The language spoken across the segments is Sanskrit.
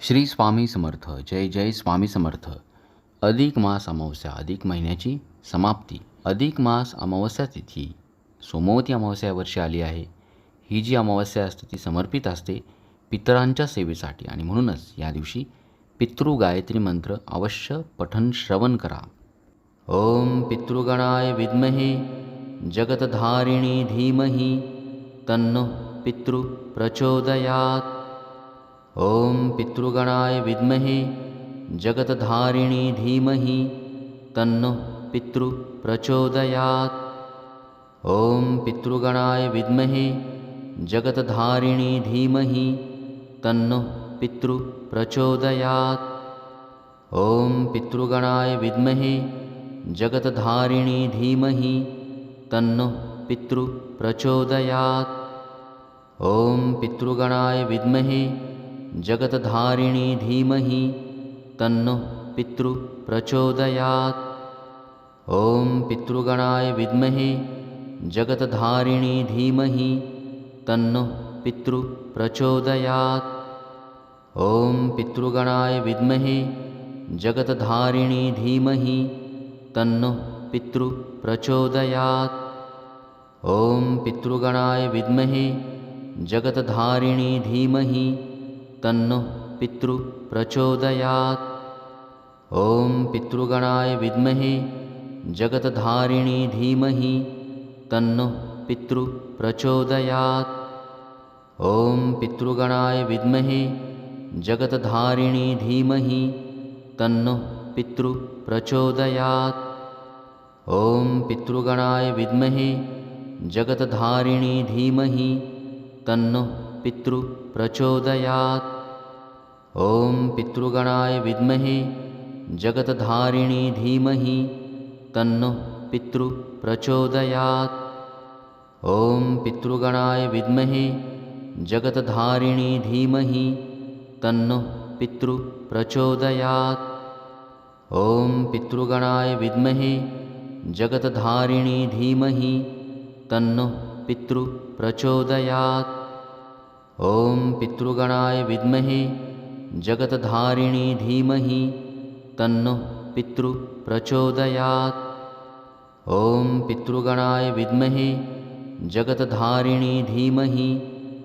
श्री स्वामी समर्थ. जय जय स्वामी समर्थ. अधिक मास अमावस्या, अधिक महिन्याची समाप्ती. अधिक मास अमावस्या तिथी सोमवती अमावस्या यावर्षी आली आहे. ही जी अमावस्या असते ती समर्पित असते पितरांच्या सेवेसाठी आणि म्हणूनच या दिवशी पितृ गायत्री मंत्र अवश्य पठन श्रवण करा. ओम पितृगणाय विद्महे जगतधारिणी धीमहि तन्नो पितृ प्रचोदयात्. ओम पितृगणाय विद्महे जगतधारिणी धीमहि तन्नो पितृ प्रचोदयात्. ओम पितृगणाय विद्महे जगतधारिणी धीमहि तन्नो पितृ प्रचोदयात्. ओम पितृगणाय विद्महे जगतधारिणी धीमहि तन्नो पितृ प्रचोदयात्. ओम पितृगणाय विद्महे जगतधारिणी धीमहि तन्नो पितृ प्रचोदयात्. ओम पितृगणाय विद्महे जगतधारिणी धीमहि तन्नो पितृ प्रचोदयात्. ओम पितृगणाय विद्महे जगतधारिणी धीमहि तन्नो पितृ प्रचोदयात्. ओम पितृगणाय विद्महे जगतधारिणी धीमहि तन्नो पितृ प्रचोदयात्. ओम पितृगणाय विद्महे जगतधारिणी धीमहि तन्नो पितृ प्रचोदयात्. ओम पितृगणाय विद्महे जगतधारिणी धीमहि तन्नो पितृ प्रचोदयात्. ओम पितृगणाय विद्महे जगतधारिणी धीमहि तन्नो पितृ प्रचोदयात्. ओम पितृगणाय विद्महे जगतधारिणी धीमहि तन्नो पितृ प्रचोदयात्. ओम पितृगणाय विद्महे जगतधारिणी धीमहि तन्नो पितृ प्रचोदयात्. ओम पितृगणाय विद्महे जगतधारिणी धीमहि तन्नो पितृ प्रचोदयात्. ओम पितृगणाय विद्महे जगतधारिणी धीमहि तन्नो पितृ प्रचोदयात्. ओम पितृगणाय विद्महे जगतधारिणी धीमहि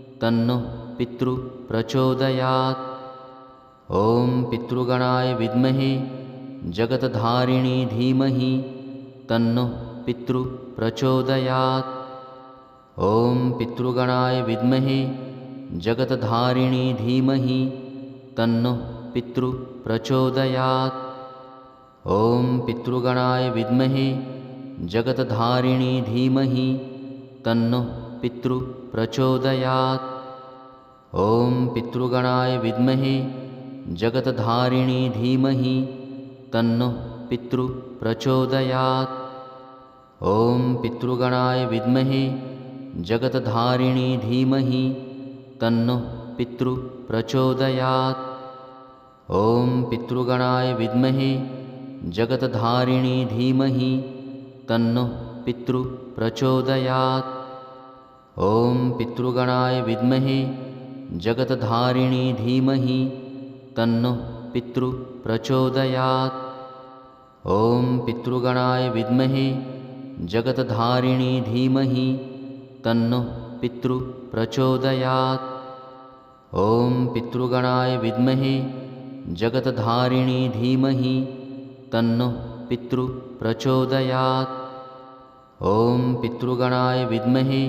तन्नो पितृ प्रचोदयात्. ओम पितृगणाय विद्महे जगतधारिणी धीमहि तन्नो पितृ प्रचोदयात्. ओम पितृगणाय विद्महे जगतधारिणी धीमहि तन्नो पितृ प्रचोदयात्. ओम पितृगणाय विद्महे जगतधारिणी धीमहि तन्नो पितृ प्रचोदयात्. ओम पितृगणाय विद्महे जगतधारिणी धीमहि तन्नो पितृ प्रचोदयात्. ओम पितृगणाय विद्महे जगतधारिणी धीमहि तन्नो पितृ प्रचोदयात्. ओम पितृगणाय विद्महे जगतधारिणी धीमहि तन्नो पितृ प्रचोदयात्. ओम पितृगणाय विद्महे जगतधारिणी धीमहि तन्नो पितृ प्रचोदयात्. ओम पितृगणाय विद्महे जगतधारिणी धीमहि तन्नो पितृ प्रचोदयात्. ओम पितृगणाय विद्महे जगतधारिणी धीमहि तन्नो पितृ प्रचोदयात्. ओम पितृगणाय विद्महे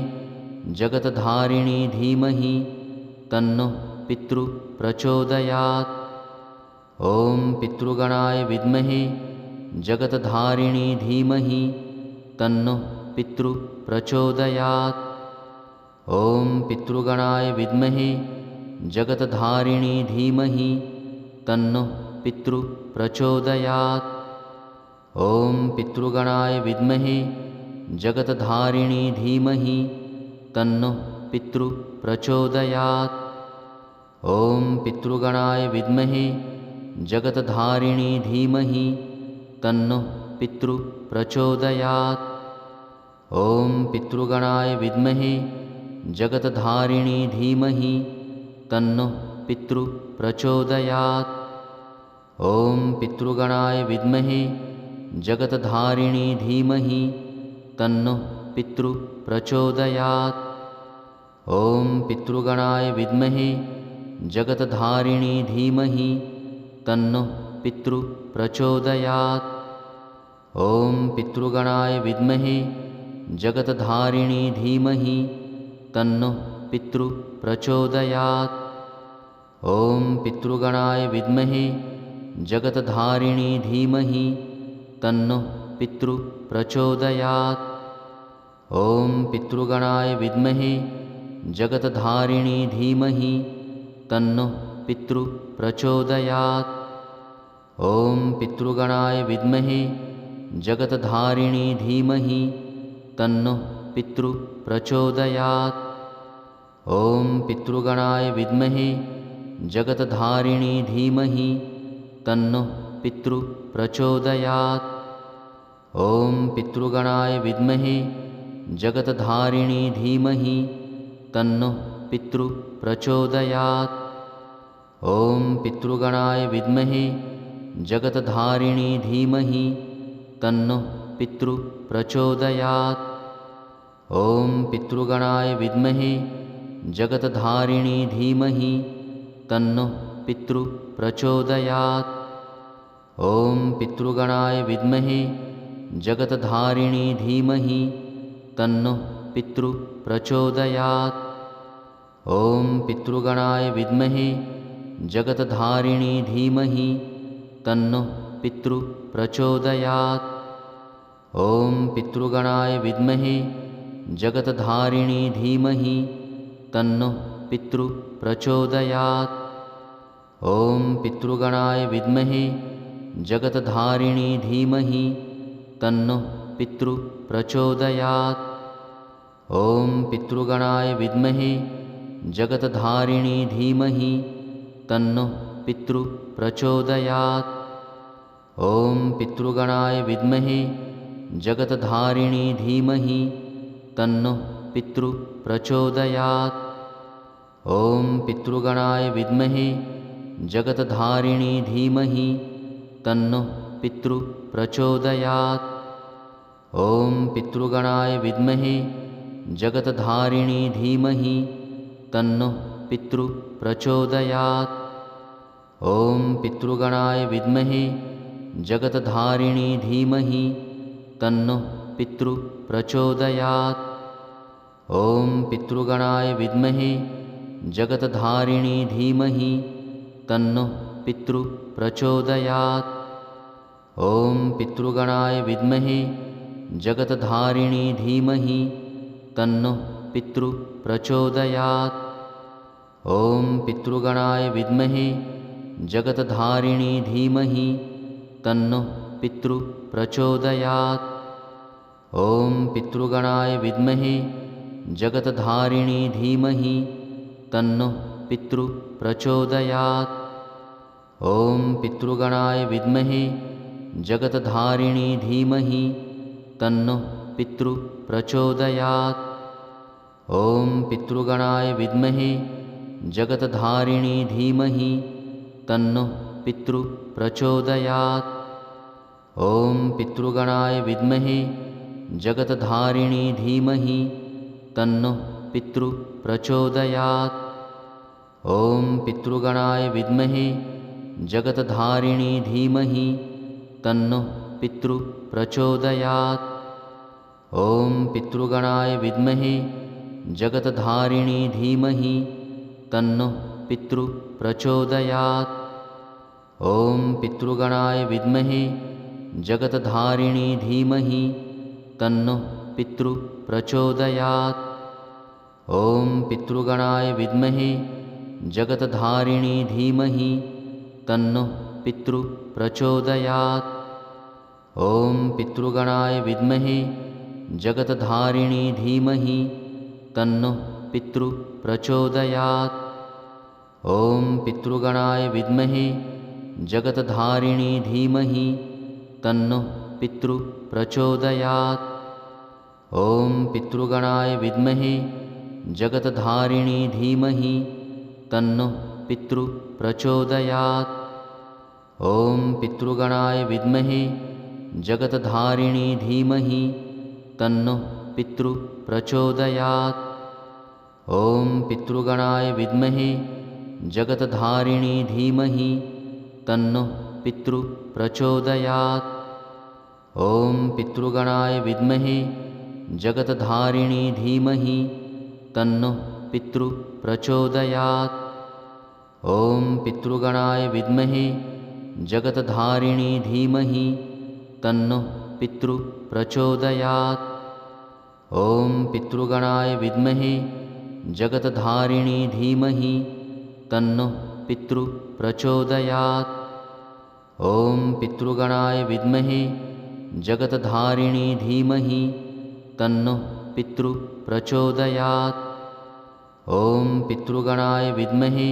जगतधारिणी धीमहि तन्नो पितृ प्रचोदयात्. ओम पितृगणाय विद्महे जगतधारिणी धीमहि तन्नो पितृ प्रचोदयात्. ओम पितृगणाय विद्महे जगतधारिणी धीमहि तन्नो पितृ प्रचोदयात्. ओम पितृगणाय विद्महे जगतधारिणी धीमहि तन्नो पितृ प्रचोदयात्. ओम पितृगणाय विद्महे जगतधारिणी धीमहि तन्नो पितृ प्रचोदयात्. ओम पितृगणाय विद्महे जगतधारिणी धीमहि तन्नो पितृप्रचोदयात्। ॐ पितृगणाय विद्महे जगत्धारिणी धीमहि तन्नो पितृप्रचोदयात्। ॐ पितृगणाय विद्महे जगत्धारिणी धीमहि तन्नो पितृप्रचोदयात्। ॐ पितृगणाय विद्महे जगत्धारिणी धीमहि तन्नो पितृप्रचोदयात्। ॐ पितृगणाय विद्महे जगत्धारिणी धीमहि तन्नो पितृप्रचोदयात्। ॐ पितृगणाय विद्महे जगत्धारिणी धीमहि तन्नो पितृप्रचोदयात्। ॐ पितृगणाय विद्महे जगत्धारिणी धीमहि तन्नो पितृप्रचोदयात्। ॐ पितृगणाय विद्महे जगत्धारिणी धीमहि तन्नो पितृप्रचोदयात्। ॐ पितृगणाय विद्महे जगत्धारिणी धीमहि तन्नो पितृप्रचोदयात्। ॐ पितृगणाय विद्महे जगत्धारिणी धीमहि तन्नो पितृप्रचोदयात्। ॐ पितृगणाय विद्महे जगत्धारिणी धीमहि तन्नो पितृप्रचोदयात्। ॐ पितृगणाय विद्महे जगत्धारिणी धीमहि तन्नो पितृप्रचोदयात्। ॐ पितृगणाय विद्महे जगत्धारिणी धीमहि तन्नो पितृप्रचोदयात्। ॐ पितृगणाय विद्महे जगत्धारिणी धीमहि तन्नो पितृप्रचोदयात्। ॐ पितृगणाय विद्महे जगत्धारिणी धीमहि तन्नो पितृप्रचोदयात्। ॐ पितृगणाय विद्महे जगत्धारिणी धीमहि तन्नो पितृप्रचोदयात्। ॐ पितृगणाय विद्महे जगत्धारिणी धीमहि तन्नो पितृप्रचोदयात्। ॐ पितृगणाय विद्महे जगत्धारिणी धीमहि तन्नो पितृप्रचोदयात्। ॐ पितृगणाय विद्महे जगत्धारिणी धीमहि तन्नो पितृप्रचोदयात्। ॐ पितृगणाय विद्महे जगत्धारिणी धीमहि तन्नो पितृप्रचोदयात्। ॐ पितृगणाय विद्महे जगत्धारिणी धीमहि तन्नो पितृप्रचोदयात्। ॐ पितृगणाय विद्महे जगत्धारिणी धीमहि तन्नो पितृप्रचोदयात्। ॐ पितृगणाय विद्महे जगत्धारिणी धीमहि तन्नो पितृप्रचोदयात्। ॐ पितृगणाय विद्महे जगत्धारिणी धीमहि तन्नो पितृप्रचोदयात्। ॐ पितृगणाय विद्महे जगत्धारिणी धीमहि तन्नो पितृप्रचोदयात्। ॐ पितृगणाय विद्महे जगत्धारिणी धीमहि तन्नो पितृप्रचोदयात्। ॐ पितृगणाय विद्महे जगत्धारिणी धीमहि तन्नो पितृप्रचोदयात्। ॐ पितृगणाय विद्महे जगत्धारिणी धीमहि तन्नो पितृप्रचोदयात्। ॐ पितृगणाय विद्महे जगत्धारिणी धीमहि तन्नो पितृप्रचोदयात्। ॐ पितृगणाय विद्महे जगत्धारिणी धीमहि तन्नो पितृप्रचोदयात्। ॐ पितृगणाय विद्महे जगत्धारिणी धीमहि तन्नो पितृप्रचोदयात्। ॐ पितृगणाय विद्महे जगत्धारिणी धीमहि तन्नो पितृप्रचोदयात्। ॐ पितृगणाय विद्महे जगत्धारिणी धीमहि तन्नो पितृप्रचोदयात्। ॐ पितृगणाय विद्महे जगत्धारिणी धीमहि तन्नो पितृप्रचोदयात्। ॐ पितृगणाय विद्महे जगत्धारिणी धीमहि तन्नो पितृप्रचोदयात्। ॐ पितृगणाय विद्महे जगत्धारिणी धीमहि तन्नो पितृप्रचोदयात्। ॐ पितृगणाय विद्महे जगत्धारिणी धीमहि तन्नो पितृप्रचोदयात्। ॐ पितृगणाय विद्महे जगत्धारिणी धीमहि तन्नो पितृप्रचोदयात्। ॐ पितृगणाय विद्महे जगत्धारिणी धीमहि तन्नो पितृप्रचोदयात्। ॐ पितृगणाय विद्महे जगत्धारिणी धीमहि तन्नो पितृप्रचोदयात्। ॐ पितृगणाय विद्महे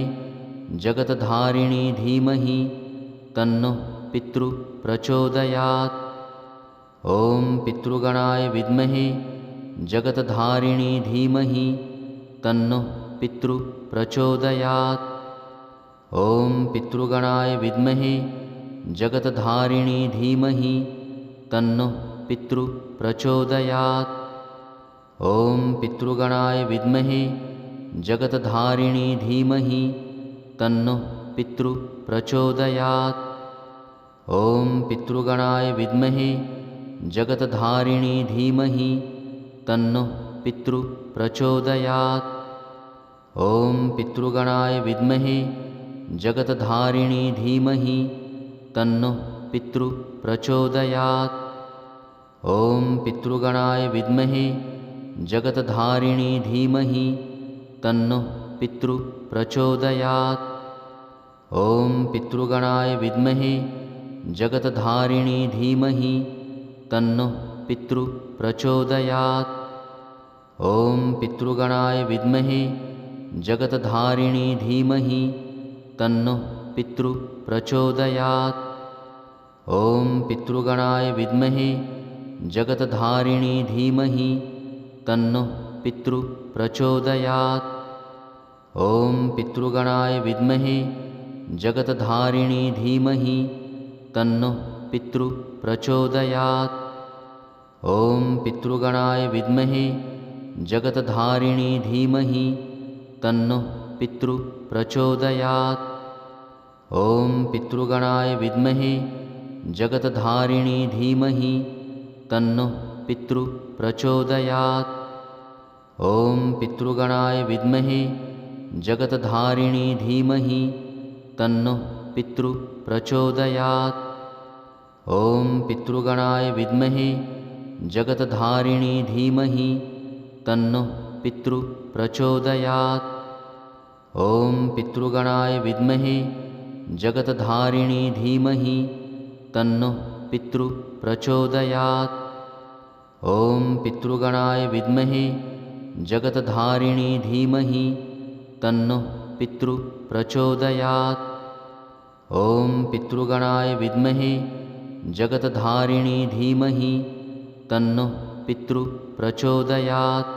जगत्धारिणी धीमहि तन्नो पितृप्रचोदयात्। ॐ पितृगणाय विद्महे जगत्धारिणी धीमहि तन्नो पितृप्रचोदयात्। ॐ पितृगणाय विद्महे जगत्धारिणी धीमहि तन्नो पितृप्रचोदयात्। ॐ पितृगणाय विद्महे जगत्धारिणी धीमहि तन्नो पितृप्रचोदयात्। ॐ पितृगणाय विद्महे जगत्धारिणी धीमहि तन्नो पितृप्रचोदयात्। ॐ पितृगणाय विद्महे जगत्धारिणी धीमहि तन्नो पितृप्रचोदयात्। ॐ पितृगणाय विद्महे जगत्धारिणी धीमहि तन्नो पितृप्रचोदयात्। ॐ पितृगणाय विद्महे जगत्धारिणी धीमहि तन्नो पितृप्रचोदयात्। ॐ पितृगणाय विद्महे जगत्धारिणी धीमहि तन्नो पितृप्रचोदयात्। ॐ पितृगणाय विद्महे जगत्धारिणी धीमहि तन्नो पितृप्रचोदयात्। ॐ पितृगणाय विद्महे जगत्धारिणी धीमहि तन्नो पितृप्रचोदयात्। ॐ पितृगणाय विद्महे जगत्धारिणी धीमहि तन्नो पितृप्रचोदयात्। ॐ पितृगणाय विद्महे जगत्धारिणी धीमहि तन्नो पितृप्रचोदयात्। ॐ पितृगणाय विद्महे जगत्धारिणी धीमहि तन्नो पितृप्रचोदयात्। ॐ पितृगणाय विद्महे जगत्धारिणी धीमहि तन्नो पितृप्रचोदयात्। ॐ पितृगणाय विद्महे जगत्धारिणी धीमहि तन्नो पितृप्रचोदयात्। ॐ पितृगणाय विद्महे जगत्धारिणी धीमहि तन्नो पितृप्रचोदयात्। ॐ पितृगणाय विद्महे जगत्धारिणी धीमहि तन्नो पितृप्रचोदयात्।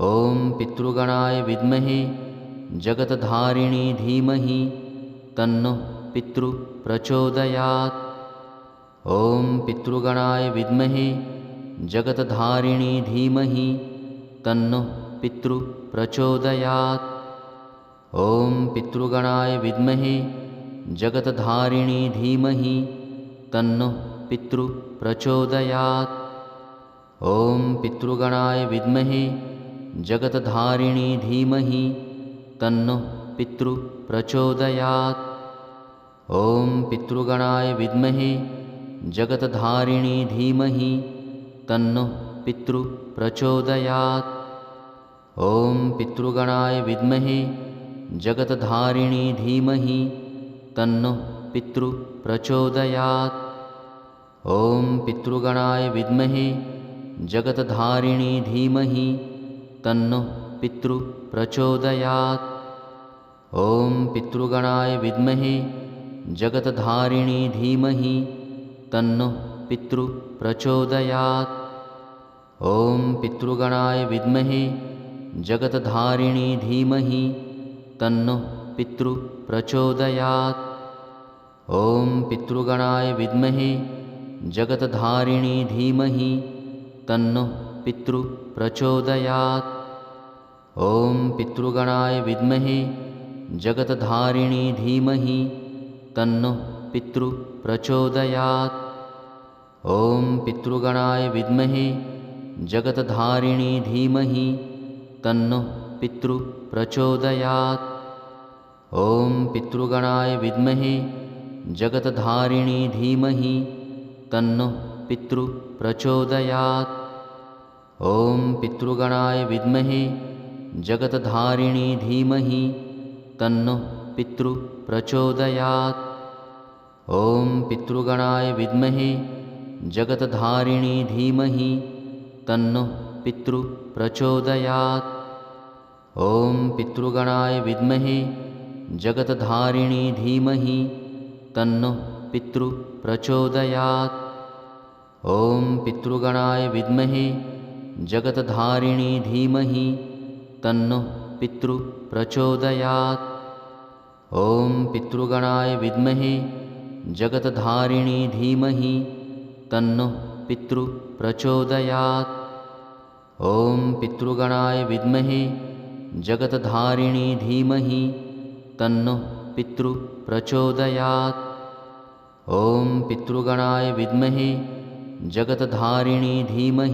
ॐ पितृगणाय विद्महे जगत्धारिणी धीमहि तन्नो पितृप्रचोदयात्। ॐ पितृगणाय विद्महे जगत्धारिणी धीमहि तन्नो पितृप्रचोदयात्। ॐ पितृगणाय विद्महे जगत्धारिणी धीमहि तन्नो पितृप्रचोदयात्। ॐ पितृगणाय विद्महे जगत्धारिणी धीमहि तन्नो पितृप्रचोदयात्। ॐ पितृगणाय विद्महे जगत्धारिणी धीमहि तन्नो पितृप्रचोदयात्। ॐ पितृगणाय विद्महे जगत्धारिणी धीमहि तन्नो पितृप्रचोदयात्। ॐ पितृगणाय विद्महे जगत्धारिणी धीमहि तन्नो पितृप्रचोदयात्। ॐ पितृगणाय विद्महे जगत्धारिणी धीमहि तन्नो पितृप्रचोदयात्। ॐ पितृगणाय विद्महे जगत्धारिणी धीमहि तन्नो पितृ प्रचोदयात्। ॐ पितृगणाय विद्महे जगतधारिणी धीमहि तन्नो पितृ प्रचोदयात्। ॐ पितृगणाय विद्महे जगतधारिणी धीमहि तन्नो पितृ प्रचोदयात्। ॐ पितृगणाय विद्महे जगतधारिणी धीमहि तन्नो पितृ प्रचोदयात्। ॐ पितृगणाय विद्महे जगतधारिणी धीमहि तन्नो पितृ प्रचोदयात्। ॐ पितृगणाय विद्महे जगतधारिणी धीमहि तन्नो पितृ प्रचोदयात्। ॐ पितृगणाय विद्महे जगतधारिणी धीमहि तन्नो पितृ प्रचोदयात्। ॐ पितृगणाय विद्महे जगतधारिणी धीमहि तन्नो पितृ प्रचोदयात्। ॐ पितृगणाय विद्महे जगतधारिणी धीमहि तन्नो पितृ प्रचोदयात्। ॐ पितृगणाय विद्महे जगतधारिणी धीमहि तन्नो पितृ प्रचोदयात्। ॐ पितृगणाय विद्महे जगतधारिणी धीमहि तन्नो पितृ प्रचोदयात्। ॐ पितृगणाय विद्महे जगतधारिणी धीमहि